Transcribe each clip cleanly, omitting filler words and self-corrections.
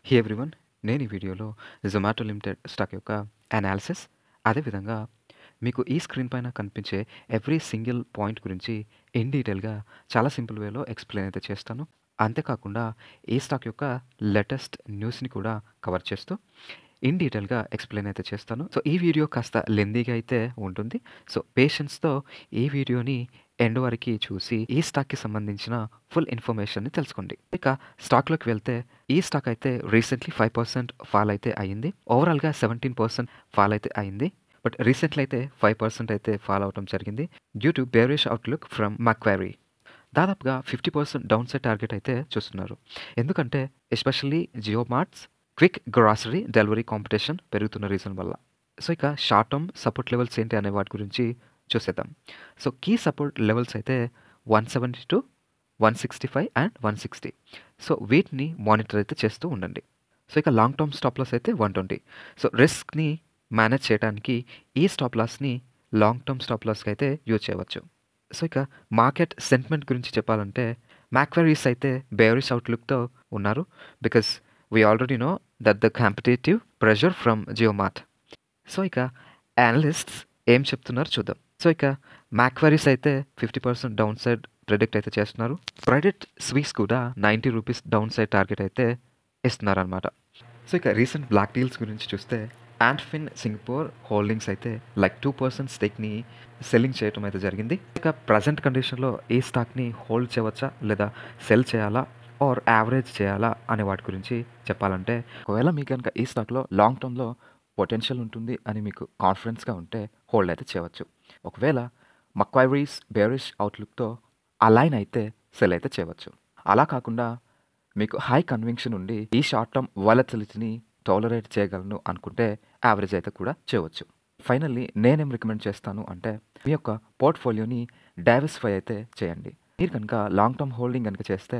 హే everyone, నేను ఈ వీడియోలో జొమాటో లిమిటెడ్ స్టాక్ యొక్క అనాలిసిస్, అదేవిధంగా మీకు ఈ స్క్రీన్ పైన కనిపించే ఎవ్రీ సింగిల్ పాయింట్ గురించి ఇన్ డీటెయిల్గా చాలా సింపుల్ వేలో ఎక్స్ప్లెయిన్ అయితే చేస్తాను. అంతేకాకుండా ఈ స్టాక్ యొక్క లేటెస్ట్ న్యూస్ని కూడా కవర్ చేస్తూ ఇన్ డీటెయిల్గా ఎక్స్ప్లెయిన్ అయితే చేస్తాను. సో ఈ వీడియో కాస్త లెందీగా అయితే ఉంటుంది. సో పేషెన్స్తో ఈ వీడియోని ఎండ్ వరకు చూసి ఈ స్టాక్కి సంబంధించిన ఫుల్ ఇన్ఫర్మేషన్ని తెలుసుకోండి. ఇక స్టాక్లోకి వెళ్తే ఈ స్టాక్ అయితే రీసెంట్లీ 5% ఫాల్ అయితే అయ్యింది. ఓవరాల్గా 17% ఫాల్ అయితే అయ్యింది. బట్ రీసెంట్లీ అయితే 5% అయితే ఫాల్ అవడం జరిగింది due to bearish outlook from Macquarie. దాదాపుగా 50% డౌన్ సైడ్ టార్గెట్ అయితే చూస్తున్నారు. ఎందుకంటే especially Jio Mart's quick grocery delivery competition పెరుగుతున్న రీజన్ వల్ల. సో ఇక షార్ట్ టర్మ్ సపోర్ట్ లెవెల్స్ ఏంటి అనే వాటి గురించి చూసేద్దాం. సో కీ సపోర్ట్ లెవెల్స్ అయితే 172, 165 అండ్ 160. సో వీటిని మానిటర్ అయితే చేస్తూ ఉండండి. సో ఇక లాంగ్ టర్మ్ స్టాప్ లాస్ అయితే 120. సో రిస్క్ని మేనేజ్ చేయడానికి ఈ స్టాప్ లాస్ని లాంగ్ టర్మ్ స్టాప్ లాస్కి అయితే యూజ్ చేయవచ్చు. సో ఇక మార్కెట్ సెంటిమెంట్ గురించి చెప్పాలంటే మ్యాక్వరీస్ అయితే బేరిష్ అవుట్లుక్తో ఉన్నారు. Because we already know that the competitive pressure from JioMart. So ఇక అనలిస్ట్స్ ఏం చెప్తున్నారు చూద్దాం. సో ఇక మ్యాక్వరీస్ అయితే 50% డౌన్ సైడ్ ప్రెడిక్ట్ అయితే చేస్తున్నారు. క్రెడిట్ స్విస్ కూడా 90 రూపీస్ డౌన్ సైడ్ టార్గెట్ అయితే ఇస్తున్నారు అనమాట. సో ఇక రీసెంట్ బ్లాక్ డీల్స్ గురించి చూస్తే యాంట్ఫిన్ సింగపూర్ హోల్డింగ్స్ అయితే లైక్ 2% స్టేక్ని సెల్లింగ్ చేయడం అయితే జరిగింది. ఇక ప్రజెంట్ కండిషన్లో ఈ స్టాక్ని హోల్డ్ చేయవచ్చా లేదా సెల్ చేయాలా ఆర్ యావరేజ్ చేయాలా అనే వాటి గురించి చెప్పాలంటే, ఒకవేళ మీకు కనుక ఈ స్టాక్లో లాంగ్ టర్మ్లో పొటెన్షియల్ ఉంటుంది అని మీకు కాన్ఫిడెన్స్గా ఉంటే హోల్డ్ అయితే చేయవచ్చు. ఒకవేళ మక్వైరీస్ బేరిష్ అవుట్లుక్తో అలైన్ అయితే సెల్ అయితే చేయవచ్చు. అలా కాకుండా మీకు హై కన్విక్షన్ ఉండి ఈ షార్ట్ టర్మ్ వాలటిలిటీని టాలరేట్ చేయగలను అనుకుంటే యావరేజ్ అయితే కూడా చేయవచ్చు. ఫైనల్లీ నేనేం రికమెండ్ చేస్తాను అంటే మీ యొక్క పోర్ట్ఫోలియోని డైవర్సిఫై అయితే చేయండి. మీరు కనుక లాంగ్ టర్మ్ హోల్డింగ్ కనుక చేస్తే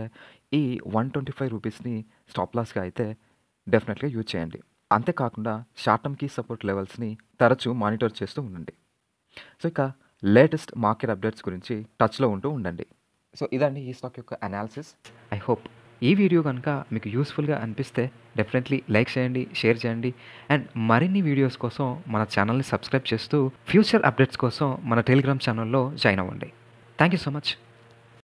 ఈ 125 రూపీస్ని స్టాప్ లాస్గా అయితే డెఫినెట్గా యూజ్ చేయండి. అంతేకాకుండా షార్ట్ టర్మ్ కీ సపోర్ట్ లెవెల్స్ని తరచూ మానిటర్ చేస్తూ ఉండండి. సో ఇక లేటెస్ట్ మార్కెట్ అప్డేట్స్ గురించి టచ్లో ఉంటూ ఉండండి. సో ఇదండి ఈ స్టాక్ యొక్క అనాలిసిస్. ఐ హోప్ ఈ వీడియో కనుక మీకు యూస్ఫుల్గా అనిపిస్తే డెఫినెట్లీ లైక్ చేయండి, షేర్ చేయండి అండ్ మరిన్ని వీడియోస్ కోసం మన ఛానల్ని సబ్స్క్రైబ్ చేస్తూ ఫ్యూచర్ అప్డేట్స్ కోసం మన టెలిగ్రామ్ ఛానల్లో జాయిన్ అవ్వండి. Thank you so much.